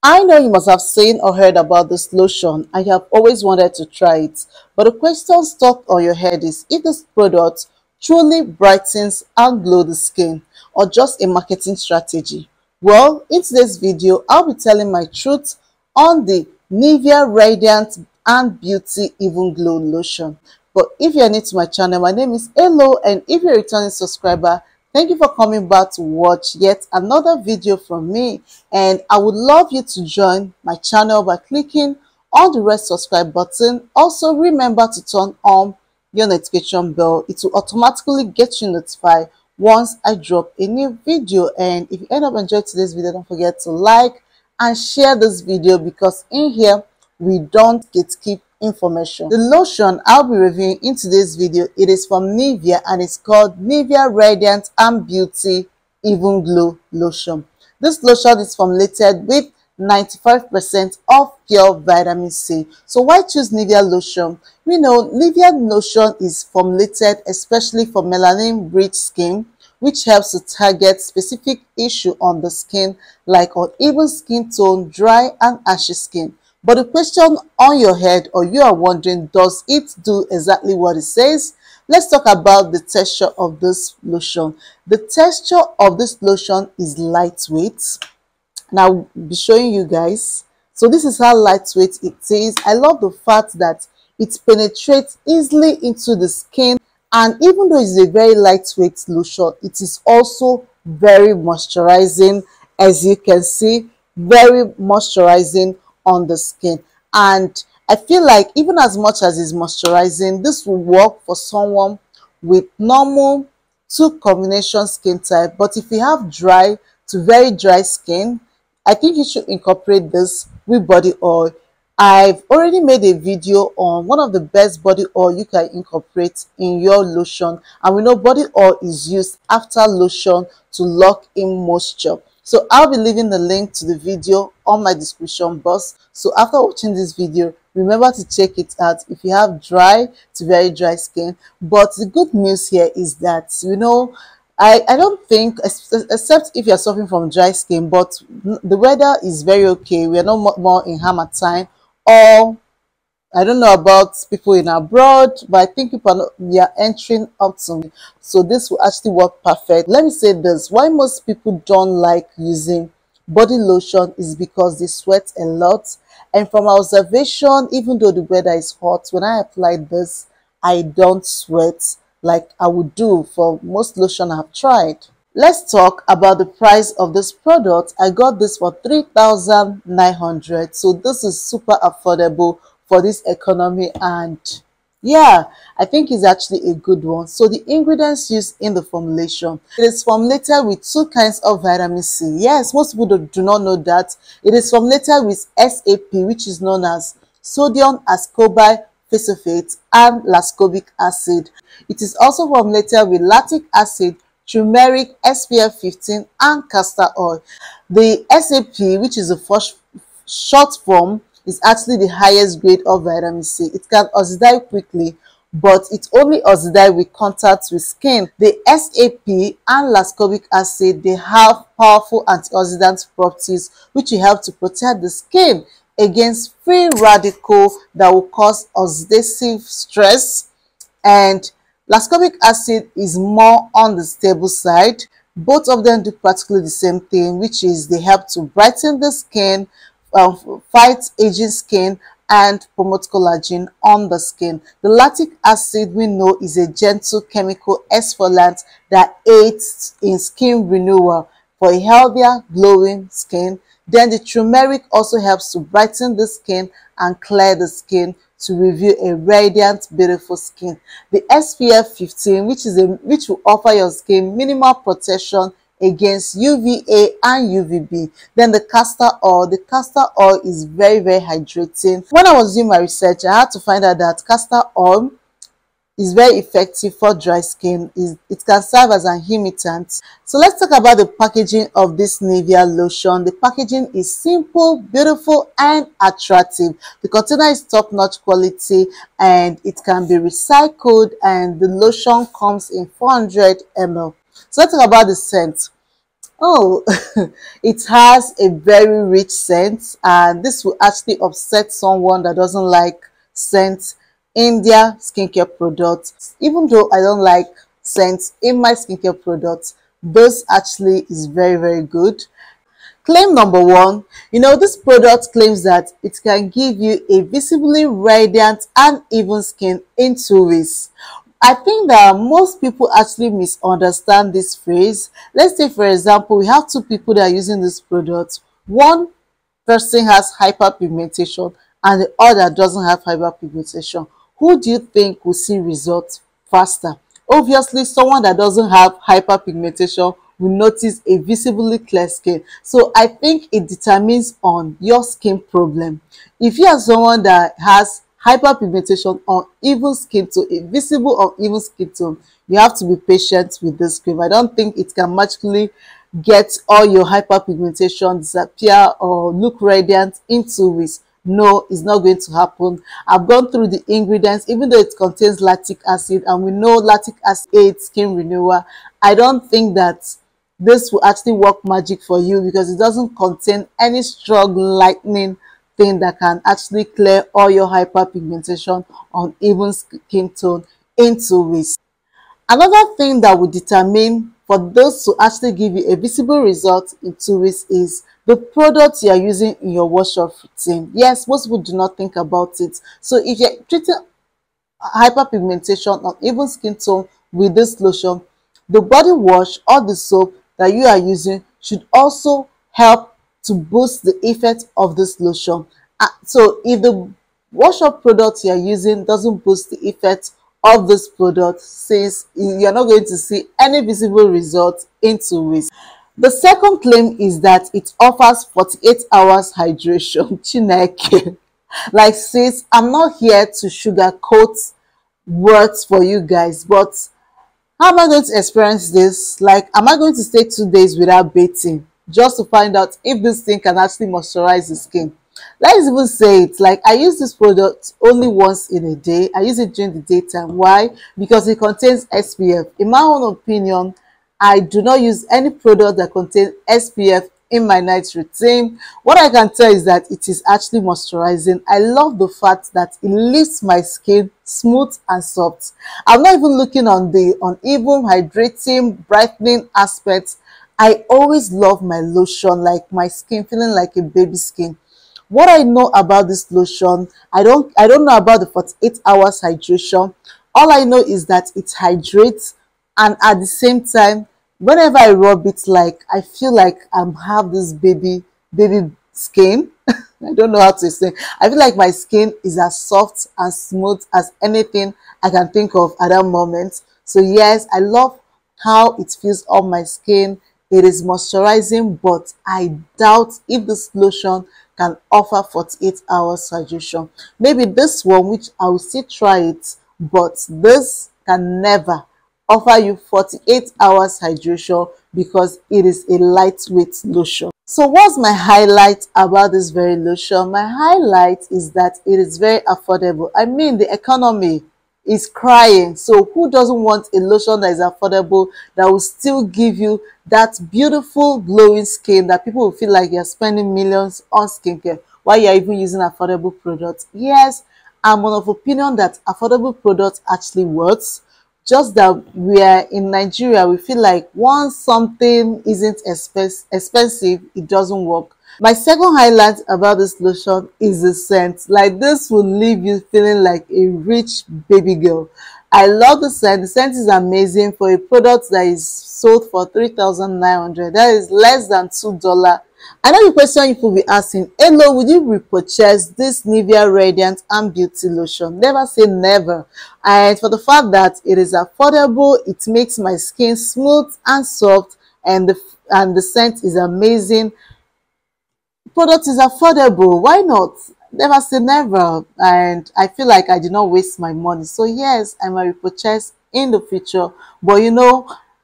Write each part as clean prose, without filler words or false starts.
I know you must have seen or heard about this lotion and you have always wanted to try it. But the question stuck on your head is if this product truly brightens and glows the skin or just a marketing strategy. Well, in today's video, I'll be telling my truth on the Nivea Radiant and Beauty Even Glow Lotion. But if you're new to my channel, my name is Elo, and if you're a returning subscriber, thank you for coming back to watch yet another video from me, and I would love you to join my channel by clicking on the red subscribe button. Also, remember to turn on your notification bell. It will automatically get you notified once I drop a new video. And if you end up enjoying today's video, don't forget to like and share this video, because in here we don't gatekeep information. The lotion I'll be reviewing in today's video, it is from Nivea and it's called Nivea Radiant and Beauty Even Glow Lotion. This lotion is formulated with 95% of pure vitamin C. So why choose Nivea lotion? We know Nivea lotion is formulated especially for melanin rich skin, which helps to target specific issue on the skin like uneven skin tone, dry and ashy skin. But the question on your head, or you are wondering, does it do exactly what it says? Let's talk about the texture of this lotion. The texture of this lotion is lightweight. Now I'll be showing you guys. So this is how lightweight it is. I love the fact that it penetrates easily into the skin, and even though it's a very lightweight lotion, it is also very moisturizing. As you can see, very moisturizing on the skin. And I feel like even as much as it's moisturizing, this will work for someone with normal to combination skin type. But if you have dry to very dry skin, I think you should incorporate this with body oil. I've already made a video on one of the best body oil you can incorporate in your lotion, and we know body oil is used after lotion to lock in moisture. So I'll be leaving the link to the video on my description box. So after watching this video, remember to check it out if you have dry to very dry skin. But the good news here is that, you know, I don't think, except if you're suffering from dry skin, but the weather is very okay. We are not more in HARMATTAN, or I don't know about people in abroad, but I think we are entering autumn. So this will actually work perfect. Let me say this, why most people don't like using body lotion is because they sweat a lot. And from my observation, even though the weather is hot, when I apply this, I don't sweat like I would do for most lotion I've tried. Let's talk about the price of this product. I got this for 3,900. So this is super affordable for this economy, and yeah, I think it's actually a good one. So the ingredients used in the formulation, it is formulated with 2 kinds of vitamin C. Yes, most people do not know that. It is formulated with SAP, which is known as sodium ascorbate phosphate and ascorbic acid. It is also formulated with lactic acid, turmeric, SPF 15 and castor oil. The SAP, which is a short form, is actually the highest grade of vitamin C. It can oxidize quickly, but it only oxidizes with contact with skin. The SAP and ascorbic acid, they have powerful antioxidant properties which will help to protect the skin against free radicals that will cause oxidative stress. And ascorbic acid is more on the stable side. Both of them do practically the same thing, which is they help to brighten the skin, fight aging skin, and promote collagen on the skin. The lactic acid, we know, is a gentle chemical exfoliant that aids in skin renewal for a healthier, glowing skin. Then the turmeric also helps to brighten the skin and clear the skin to reveal a radiant, beautiful skin. The SPF 15, which will offer your skin minimal protection against UVA and UVB. Then the castor oil. The castor oil is very, very hydrating. When I was doing my research, I had to find out that castor oil is very effective for dry skin. It can serve as an humectant. So let's talk about the packaging of this Nivea lotion. The packaging is simple, beautiful, and attractive. The container is top-notch quality and it can be recycled, and the lotion comes in 400 ml. So let's talk about the scent. Oh, it has a very rich scent, and this will actually upset someone that doesn't like scent in their skincare products. Even though I don't like scent in my skincare products, this actually is very, very good. Claim number one, this product claims that it can give you a visibly radiant and even skin in 2 weeks. I think that most people actually misunderstand this phrase. Let's say, for example, we have two people that are using this product. One person has hyperpigmentation and the other doesn't have hyperpigmentation. Who do you think will see results faster? Obviously, someone that doesn't have hyperpigmentation will notice a visibly clear skin. So I think it determines on your skin problem. If you are someone that has hyperpigmentation or even skin tone, a visible or even skin tone, you have to be patient with this cream. I don't think it can magically get all your hyperpigmentation disappear or look radiant in 2 weeks. No, it's not going to happen. I've gone through the ingredients. Even though it contains lactic acid and we know lactic acid aids skin renewal, I don't think that this will actually work magic for you because it doesn't contain any strong lightening thing that can actually clear all your hyperpigmentation on even skin tone in 2 weeks. Another thing that will determine for those to actually give you a visible result in 2 weeks is the product you are using in your wash-off routine. Yes, most people do not think about it. So if you're treating hyperpigmentation or even skin tone with this lotion, the body wash or the soap that you are using should also help to boost the effect of this lotion. So if the wash up product you are using doesn't boost the effect of this product, since you're not going to see any visible result in 2 weeks. The second claim is that it offers 48 hours hydration. Chineke. Like, sis, I'm not here to sugarcoat words for you guys, but how am I going to experience this? Like, am I going to stay 2 days without bathing just to find out if this thing can actually moisturize the skin? Let's even say it, like, I use this product only once in a day. I use it during the daytime. Why? Because it contains SPF. In my own opinion, I do not use any product that contains SPF in my night routine. What I can tell is that it is actually moisturizing. I love the fact that it leaves my skin smooth and soft. I'm not even looking on the uneven, hydrating, brightening aspects. I always love my lotion, like my skin feeling like a baby skin. What I know about this lotion, I don't know about the 48 hours hydration. All I know is that it hydrates, and at the same time, whenever I rub it, like, I feel like I have this baby skin. I don't know how to explain. I feel like my skin is as soft and smooth as anything I can think of at that moment. So yes, I love how it feels on my skin. It is moisturizing, but I doubt if this lotion can offer 48 hours hydration. Maybe this one, which I will still try it, but this can never offer you 48 hours hydration because it is a lightweight lotion. So what's my highlight about this very lotion? My highlight is that it is very affordable. I mean, the economy is crying. So who doesn't want a lotion that is affordable, that will still give you that beautiful glowing skin that people will feel like you're spending millions on skincare while you're even using affordable products? Yes, I'm of opinion that affordable products actually works. Just that we are in Nigeria, we feel like once something isn't expensive, it doesn't work. My second highlight about this lotion is the scent. Like, this will leave you feeling like a rich baby girl. I love the scent. The scent is amazing for a product that is sold for 3,900. That is less than $2. I know the question you could be asking, hello, would you repurchase this Nivea Radiant and Beauty Lotion? Never say never. And for the fact that it is affordable, it makes my skin smooth and soft, and the scent is amazing. Product is affordable, why not? Never say never. And I feel like I did not waste my money. So yes, I might repurchase in the future, but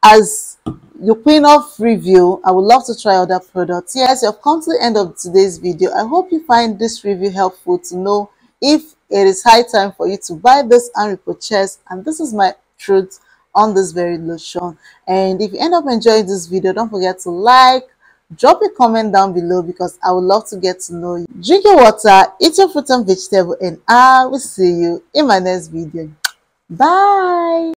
as your queen of review, I would love to try other products. Yes, you've come to the end of today's video. I hope you find this review helpful to know if it is high time for you to buy this and repurchase. And this is my truth on this very lotion. And if you end up enjoying this video, don't forget to like, drop a comment down below because I would love to get to know you. Drink your water, eat your fruit and vegetable, and I will see you in my next video. Bye.